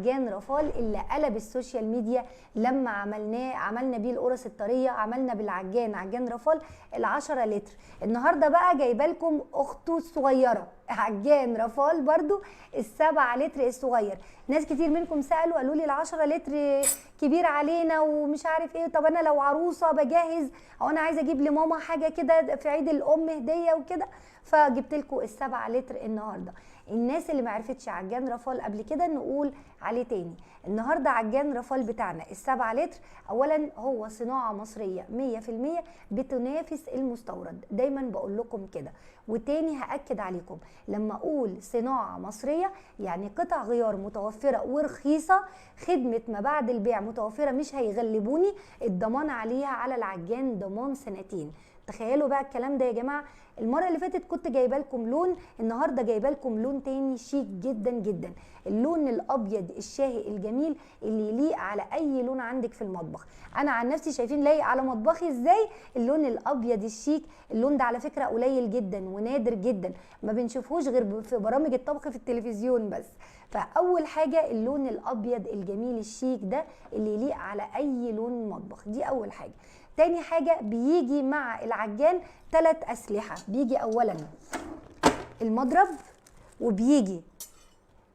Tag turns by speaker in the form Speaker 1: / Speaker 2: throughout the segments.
Speaker 1: عجان رافال اللي قلب السوشيال ميديا لما عملنا بيه القرص الطريه، عملنا بالعجان عجان رافال ال10 لتر. النهارده بقى جايبه لكم اخته الصغيره عجان رافال برضو ال7 لتر الصغير. ناس كتير منكم سالوا قالوا لي ال10 لتر كبير علينا ومش عارف ايه، طب انا لو عروسه بجهز او انا عايزه اجيب لماما حاجه كده في عيد الام هديه وكده، فجبت لكم ال7 لتر النهارده. الناس اللي ما عرفتش عجان رافال قبل كده نقول عليه تاني. النهارده عجان رافال بتاعنا ال7 لتر اولا هو صناعه مصريه 100% بتنافس المستورد، دايما بقول لكم كده. وتاني هاكد عليكم لما اقول صناعه مصريه يعني قطع غيار متوفره ورخيصه، خدمه ما بعد البيع متوفره، مش هيغلبوني، الضمان عليها على العجان ضمان 2 سنين. تخيلوا بقى الكلام ده يا جماعه. المره اللي فاتت كنت جايبه لكم لون، النهارده جايبه لكم لون تاني شيك جدا جدا، اللون الابيض الشاهي الجميل اللي يليق على اي لون عندك في المطبخ. انا عن نفسي شايفين لايق على مطبخي ازاي اللون الابيض الشيك. اللون ده على فكره قليل جدا ونادر جدا، ما بنشوفهوش غير في برامج الطبخ في التلفزيون بس. فاول حاجه اللون الابيض الجميل الشيك ده اللي يليق على اي لون مطبخ، دي اول حاجه. تاني حاجه بيجي مع العجان 3 اسلحه، بيجي اولا المضرب وبيجي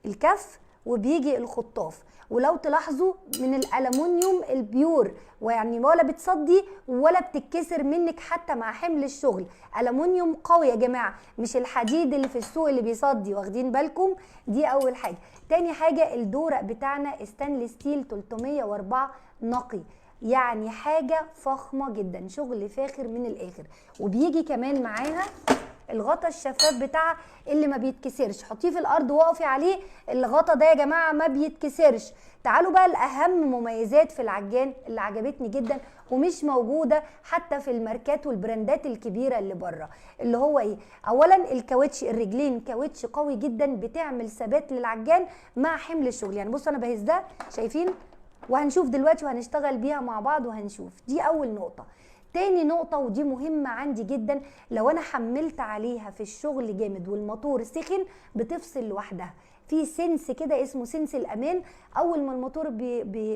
Speaker 1: الكف وبيجي الخطاف، ولو تلاحظوا من الالومنيوم البيور، ويعني ولا بتصدي ولا بتتكسر منك حتى مع حمل الشغل. الومنيوم قوي يا جماعه، مش الحديد اللي في السوق اللي بيصدي، واخدين بالكم؟ دي اول حاجه. تاني حاجه الدورق بتاعنا استانلس ستيل 304 نقي، يعني حاجه فخمه جدا، شغل فاخر من الاخر. وبيجي كمان معاها الغطا الشفاف بتاعها اللي ما بيتكسرش، حطيه في الارض وقفي عليه، الغطا ده يا جماعه ما بيتكسرش. تعالوا بقى الاهم مميزات في العجان اللي عجبتني جدا ومش موجوده حتى في الماركات والبراندات الكبيره اللي بره، اللي هو ايه؟ اولا الكاوتش، الرجلين كاوتش قوي جدا بتعمل ثبات للعجان مع حمل الشغل. يعني بصوا انا بهز ده، شايفين؟ وهنشوف دلوقتي وهنشتغل بيها مع بعض وهنشوف. دي اول نقطه. تاني نقطة ودي مهمة عندي جدا، لو انا حملت عليها في الشغل جامد والموتور سخن بتفصل لوحدها، في سنس كده اسمه سنس الامان، اول ما الموتور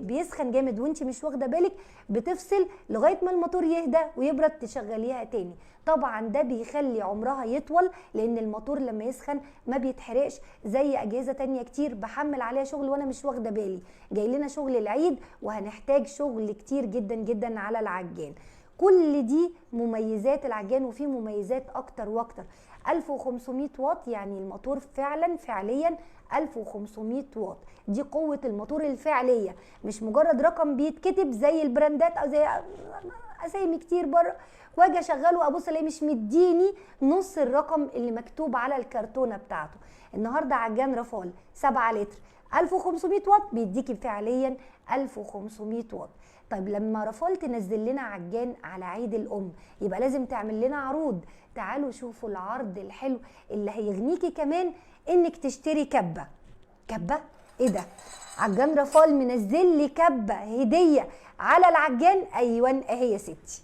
Speaker 1: بيسخن جامد وانت مش واخده بالك بتفصل لغايه ما الموتور يهدى ويبرد تشغليها تاني. طبعا ده بيخلي عمرها يطول، لان الموتور لما يسخن ما بيتحرقش زي اجهزه تانية كتير بحمل عليها شغل وانا مش واخده بالي. جاي لنا شغل العيد وهنحتاج شغل كتير جدا جدا على العجان. كل دي مميزات العجان، وفي مميزات اكتر واكتر. 1500 واط، يعني الموتور فعليا 1500 واط، دي قوة الموتور الفعلية، مش مجرد رقم بيتكتب زي البراندات او زي اسامي كتير بره واجي اشغله وابص الاقيه مش مديني نص الرقم اللي مكتوب على الكرتونة بتاعته. النهارده عجان رافال 7 لتر 1500 واط بيديكي فعليا 1500 واط. طيب لما رافال تنزل لنا عجان على عيد الام يبقى لازم تعمل لنا عروض. تعالوا شوفوا العرض الحلو اللي هيغنيكي كمان انك تشتري كبه. كبه ايه ده؟ عجان رافال منزل لي كبه هديه على العجان. ايوه اهي يا ستي،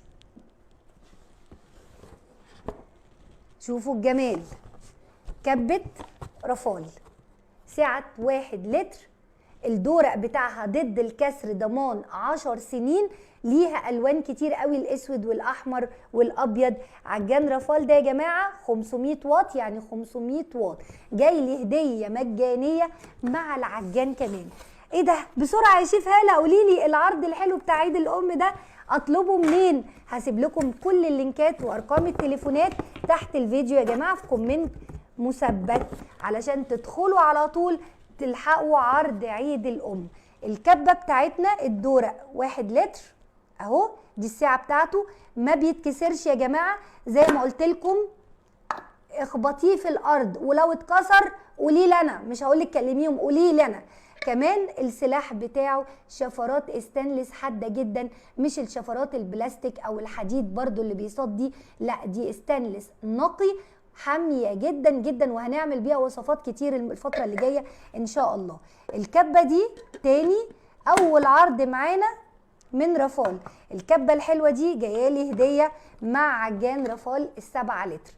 Speaker 1: شوفوا الجمال. كبه رافال سعه 1 لتر، الدورق بتاعها ضد الكسر ضمان 10 سنين، ليها الوان كتير قوي، الاسود والاحمر والابيض. عجان رافال ده يا جماعه 500 واط، يعني 500 واط جاي لي هديه مجانيه مع العجان كمان. ايه ده؟ بسرعه يا شيف هاله قولي لي العرض الحلو بتاع عيد الام ده اطلبه منين؟ هسيب لكم كل اللينكات وارقام التليفونات تحت الفيديو يا جماعه في كومنت مثبت علشان تدخلوا على طول تلحقوا عرض عيد الام. الكبه بتاعتنا الدورق 1 لتر اهو، دي السعه بتاعته، ما بيتكسرش يا جماعه زي ما قلت لكم. اخبطيه في الارض ولو اتكسر قولي لي انا، مش هقول لك كلميهم، قولي لي انا. كمان السلاح بتاعه شفرات استانلس حاده جدا، مش الشفرات البلاستيك او الحديد برضو اللي بيصد دي، لا دي استانلس نقي حاميه جدا جدا، وهنعمل بيها وصفات كتير الفتره اللي جايه ان شاء الله. الكبه دي تاني اول عرض معانا من رافال. الكبه الحلوه دي جايه لي هديه مع عجان رافال ال7 لتر.